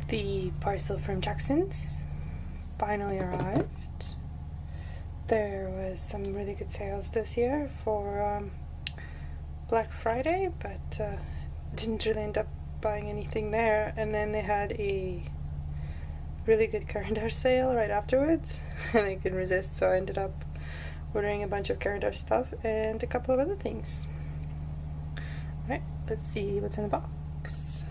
The parcel from Jackson's finally arrived. There was some really good sales this year for Black Friday, but didn't really end up buying anything there. And then they had a really good Caran D'ache sale right afterwards, and I couldn't resist, so I ended up ordering a bunch of Caran D'ache stuff and a couple of other things. Alright, let's see what's in the box.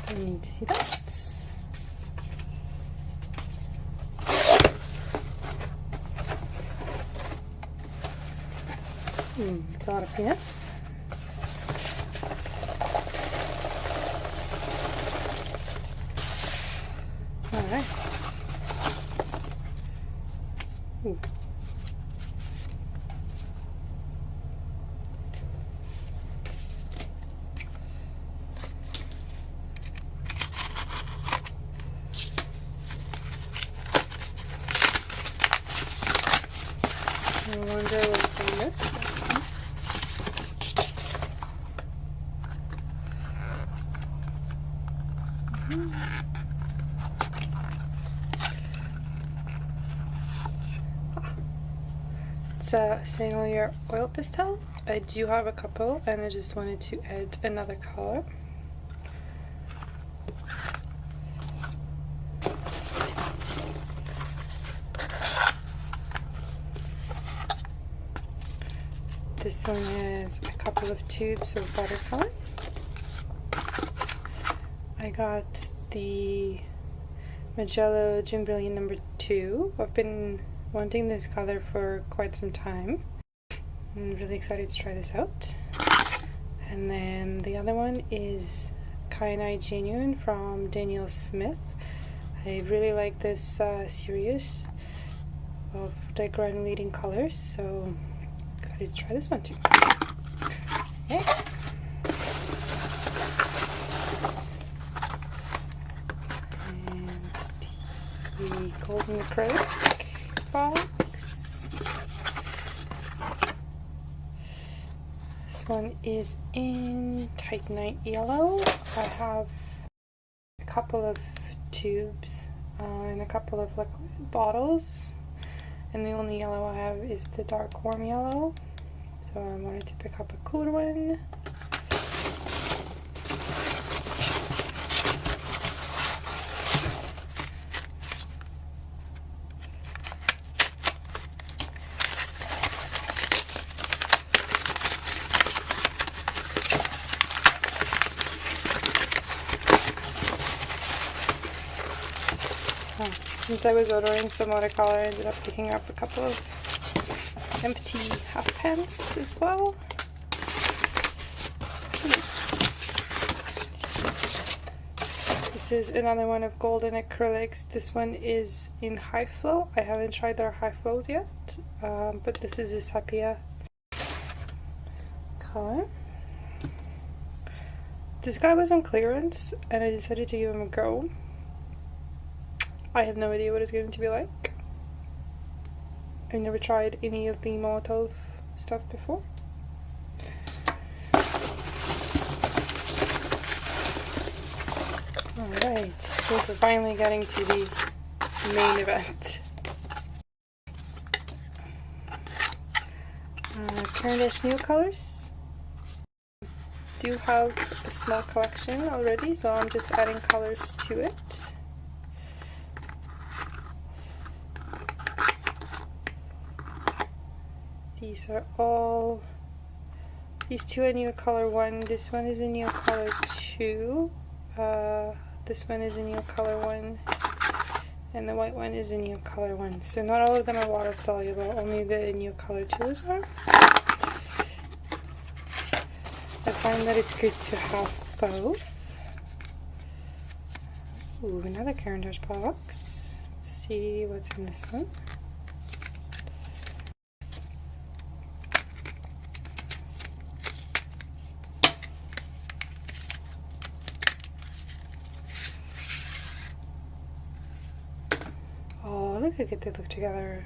I need to see that. It's a lot of Payness. Alright. Ooh. I wonder what's in this one. It's saying all your oil pastel. I do have a couple, and I just wanted to add another color. This one has a couple of tubes of watercolor. I got the Magello June Brilliant number 2. I've been wanting this color for quite some time. I'm really excited to try this out. And then the other one is Kyanite Genuine from Daniel Smith. I really like this series of the granulating colors, so excited to try this one too. Okay. And the golden acrylic box. This one is in Titanite Yellow. I have a couple of tubes and a couple of liquid bottles, and the only yellow I have is the dark warm yellow, so I wanted to pick up a cooler one. Since I was ordering some watercolor, I ended up picking up a couple of empty half pans as well. This is another one of golden acrylics. This one is in high flow. I haven't tried their high flows yet, but this is a sepia color. This guy was on clearance, and I decided to give him a go. I have no idea what it's going to be like. I've never tried any of the Molotov stuff before. Alright, I think we're finally getting to the main event. Caran D'ache Neocolours. Do have a small collection already, so I'm just adding colors to it. These are all, these two are Neocolor 1, this one is a Neocolor 2, this one is a Neocolor 1, and the white one is a Neocolor 1. So not all of them are water soluble, only the Neocolor 2s are. I find that it's good to have both. Ooh, another Caran D'ache box. Let's see what's in this one. think I get to look together.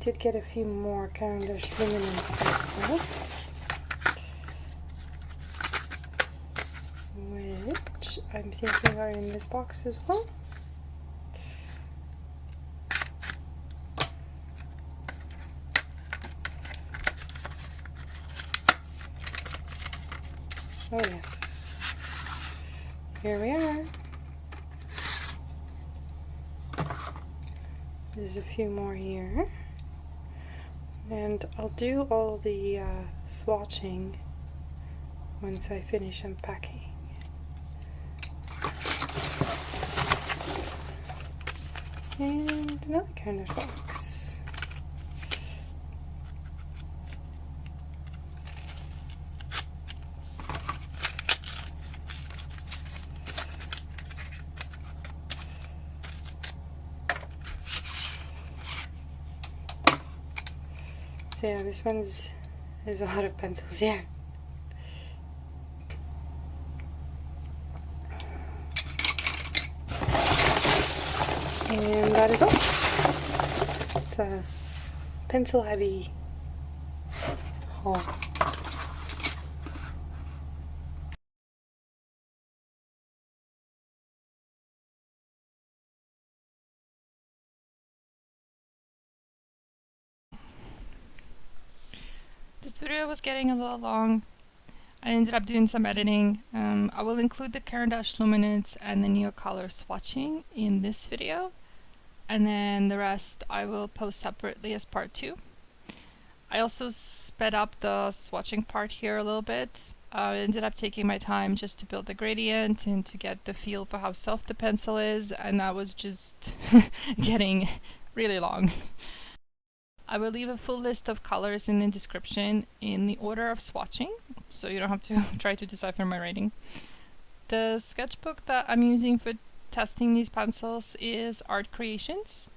Did get a few more Caran D'ache luminance pencils, which I'm thinking are in this box as well. Oh yes, here we are. There's a few more here. And I'll do all the swatching once I finish unpacking. And another kind of box. So yeah, this one's, there's a lot of pencils here. And that is all. It's a pencil heavy haul. This video was getting a little long. I ended up doing some editing. I will include the Caran D'ache luminance and the Neocolours swatching in this video, and then the rest I will post separately as part 2. I also sped up the swatching part here a little bit. I ended up taking my time just to build the gradient and to get the feel for how soft the pencil is, and that was just getting really long. I will leave a full list of colors in the description in the order of swatching, so you don't have to try to decipher my writing. The sketchbook that I'm using for testing these pencils is Art Creations.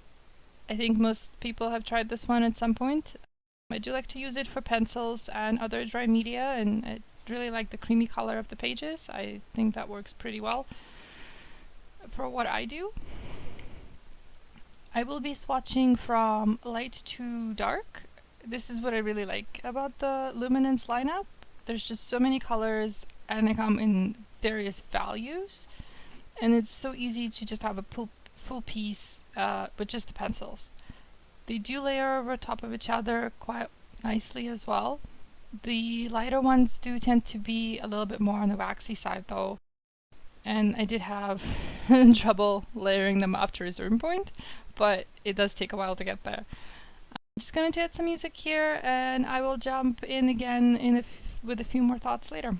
I think most people have tried this one at some point. I do like to use it for pencils and other dry media, and I really like the creamy color of the pages. I think that works pretty well for what I do. I will be swatching from light to dark. This is what I really like about the luminance lineup. There's just so many colors and they come in various values, and it's so easy to just have a full piece with just the pencils. They do layer over top of each other quite nicely as well. The lighter ones do tend to be a little bit more on the waxy side though, and I did have trouble layering them after a certain point, but it does take a while to get there. I'm just going to add some music here, and I will jump in again with a few more thoughts later.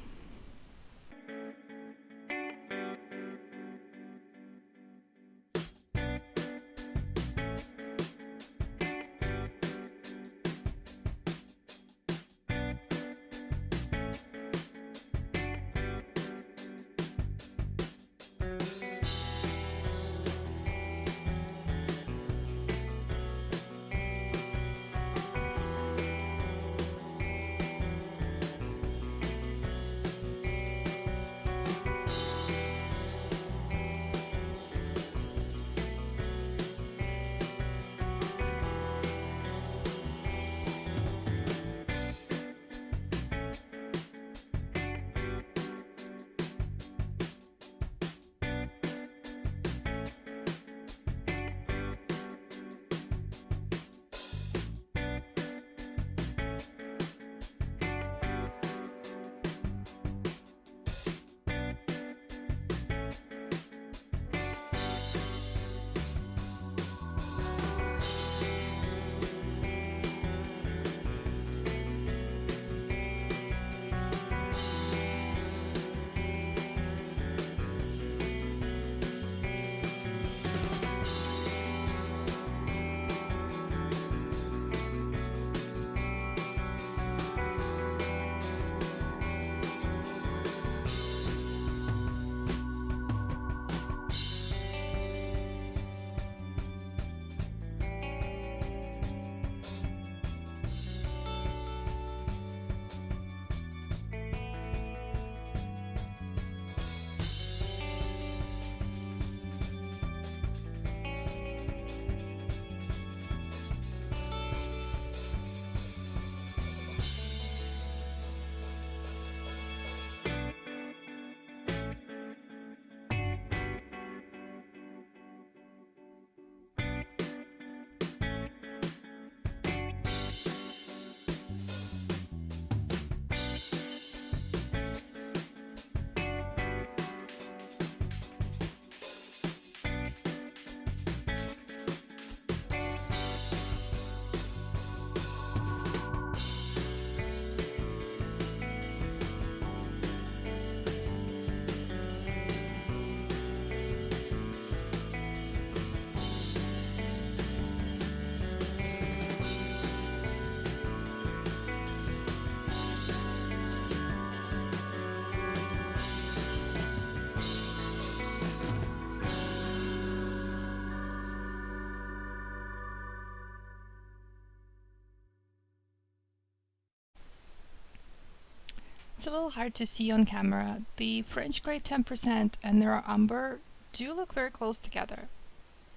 It's a little hard to see on camera. The Frech Grey 10% and their Umber do look very close together.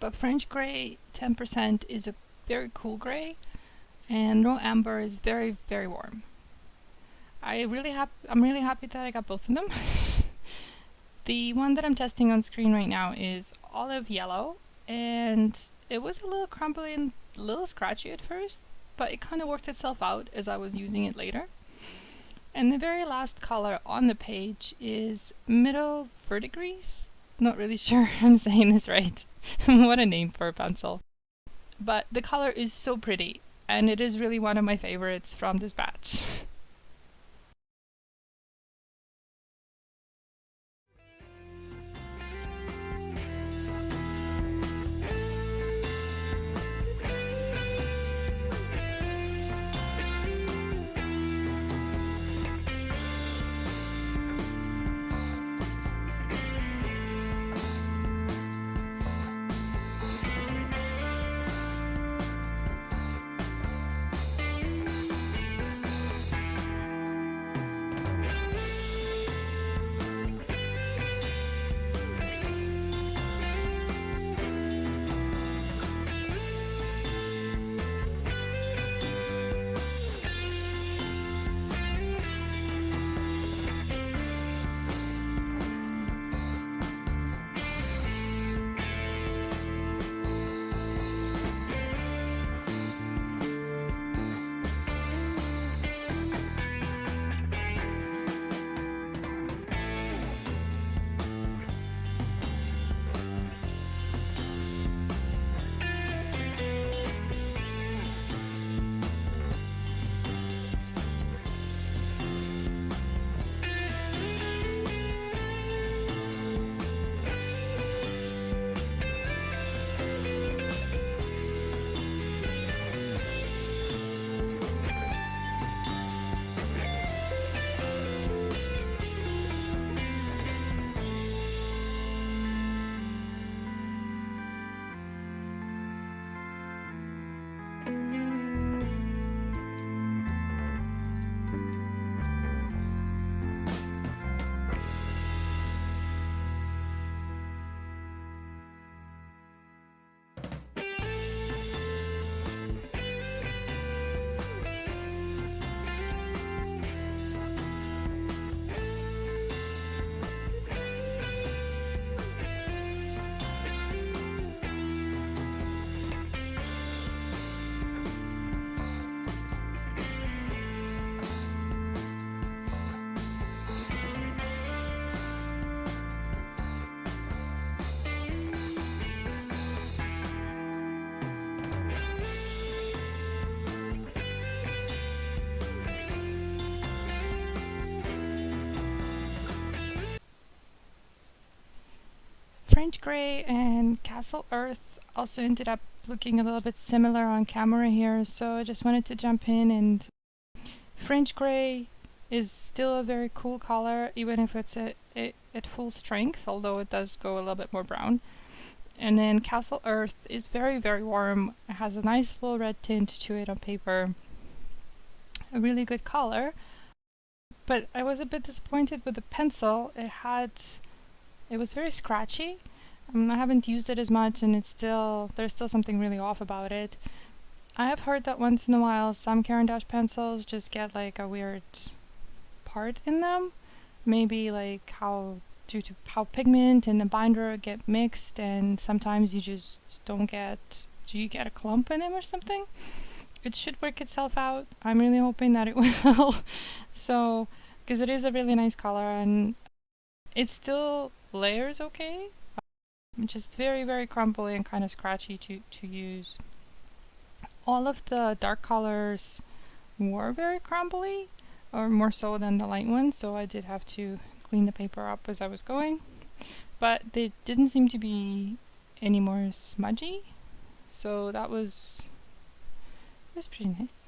But Frech Grey 10% is a very cool grey, and Roayl Amber is very, very warm. I'm really happy that I got both of them. The one that I'm testing on screen right now is olive yellow, and it was a little crumbly and a little scratchy at first, but it kind of worked itself out as I was using it later. And the very last color on the page is middle Verdigris. Not really sure I'm saying this right. What a name for a pencil. But the color is so pretty, and it is really one of my favorites from this batch. Frech Grey and Castle Earth also ended up looking a little bit similar on camera here, so I just wanted to jump in. And Frech Grey is still a very cool color, even if it's at full strength, although it does go a little bit more brown. And then Castle Earth is very, very warm. It has a nice full red tint to it on paper. A really good color. But I was a bit disappointed with the pencil. It was very scratchy. I haven't used it as much, and there's still something really off about it. I have heard that once in a while some Caran D'ache pencils just get like a weird part in them. Maybe like due to how pigment and the binder get mixed, and sometimes you get a clump in them or something. It should work itself out. I'm really hoping that it will. So, because it is a really nice color, and it still layers okay. Just very, very crumbly and kind of scratchy to use. All of the dark colors were very crumbly, or more so than the light ones, so I did have to clean the paper up as I was going. But they didn't seem to be any more smudgy, so it was pretty nice.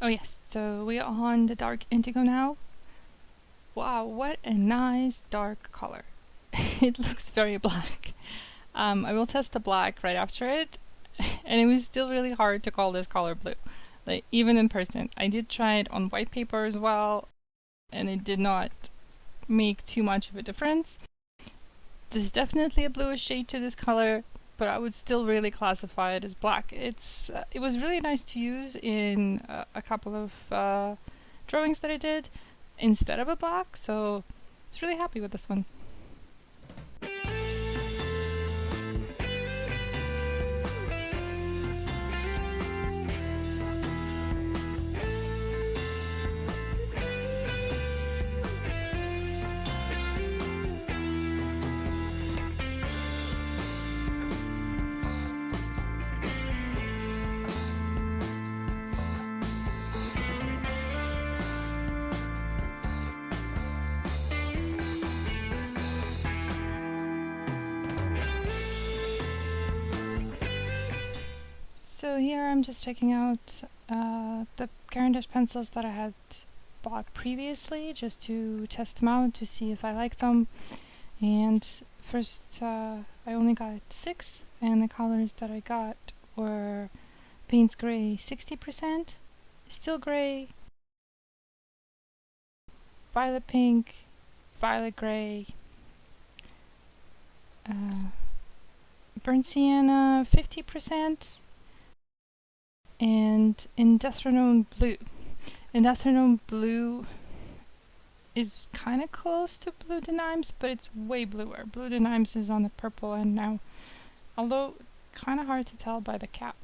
Oh yes, so we are on the dark indigo now. Wow, what a nice dark color. It looks very black. I will test the black right after it, and it was still really hard to call this color blue. Like, even in person. I did try it on white paper as well, and it did not make too much of a difference. There's definitely a bluish shade to this color, but I would still really classify it as black. It was really nice to use in a couple of drawings that I did instead of a black, so I was really happy with this one. So here I'm just checking out the Caran D'ache pencils that I had bought previously, just to test them out to see if I like them. And first I only got 6, and the colors that I got were Payness Gray 60%, Still Gray, Violet Pink, Violet Gray, Burnt Sienna 50%, and Indetronome Blue. Indetronome Blue is kind of close to Blue Denimes, but it's way bluer. Blue Denimes is on the purple end now, although kind of hard to tell by the cap.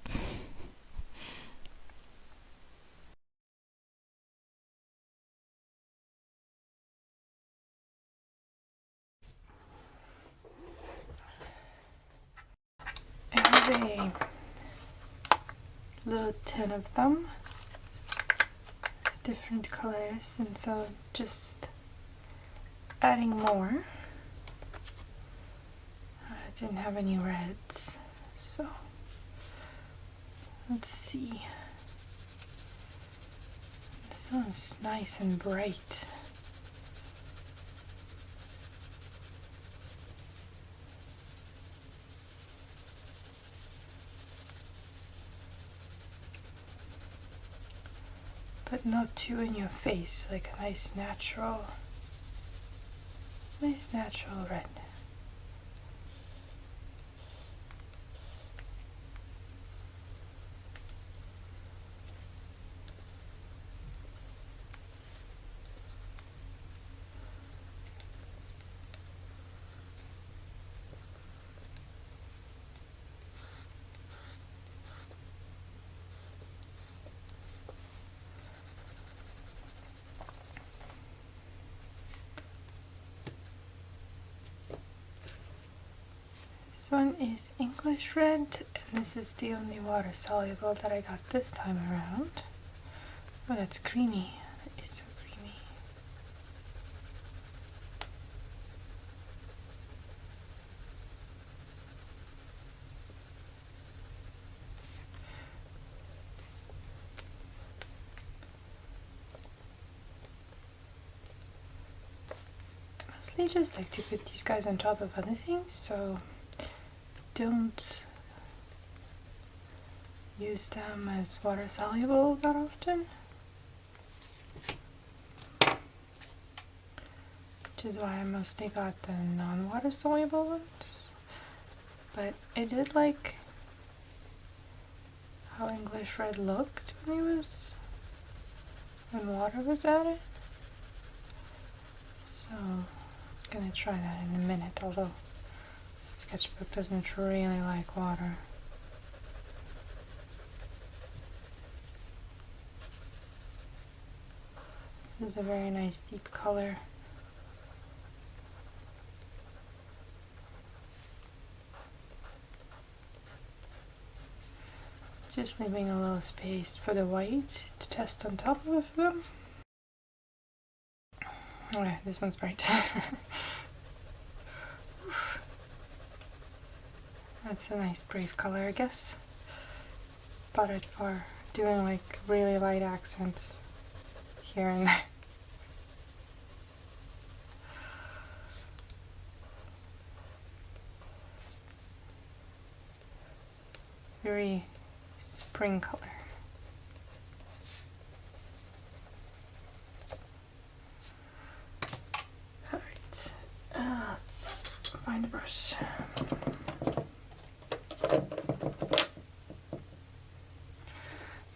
I have a little tin of them, different colors, and so just adding more. I didn't have any reds, so let's see. This one's nice and bright. But not too in your face, like a nice natural red. This one is English red, and this is the only water soluble that I got this time around. Oh, that's creamy. That is so creamy. I mostly just like to put these guys on top of other things, so don't use them as water soluble that often, which is why I mostly got the non-water soluble ones. But I did like how English red looked when water was added, so I'm gonna try that in a minute, although Sketchbook doesn't really like water. This is a very nice deep color. Just leaving a little space for the white to test on top of them. Oh yeah, this one's bright. That's a nice brave color, I guess. Bought it for doing like really light accents here and there. Very spring color. Alright, let's find a brush.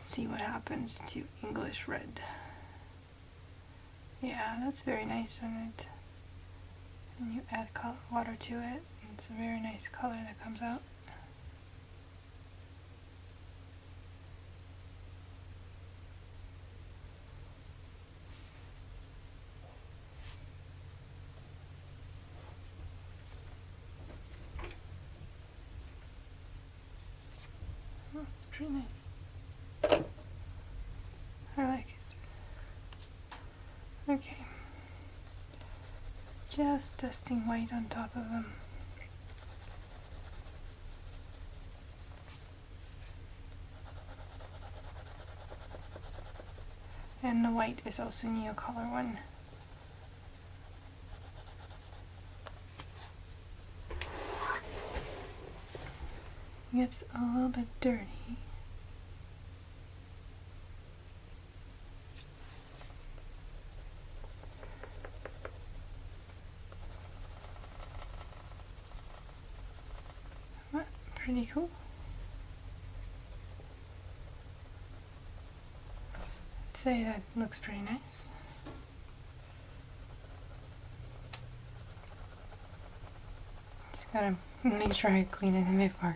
See what happens to English red. Yeah, that's very nice when you add water to it. It's a very nice color that comes out. Oh, it's pretty nice. I like it. Okay. Just dusting white on top of them. And the white is also Neocolor one. It's a little bit dirty. But pretty cool. I'd say that looks pretty nice. Just gotta make sure I clean it before.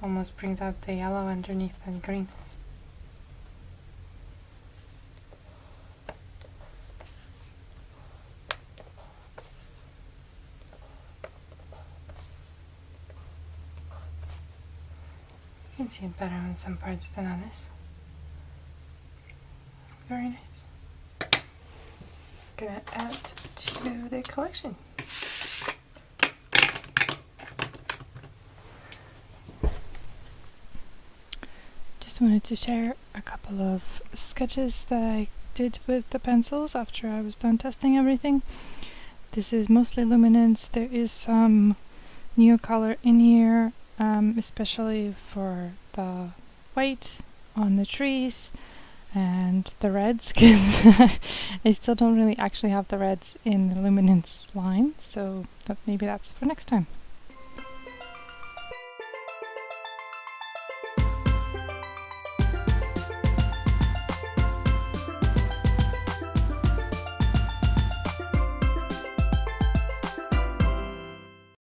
Almost brings out the yellow underneath the green. You can see it better on some parts than on this. Very nice. Gonna add to the collection. Wanted to share a couple of sketches that I did with the pencils after I was done testing everything. This is mostly luminance. There is some Neocolor in here, especially for the white on the trees and the reds, because I still don't really actually have the reds in the luminance line, so maybe that's for next time.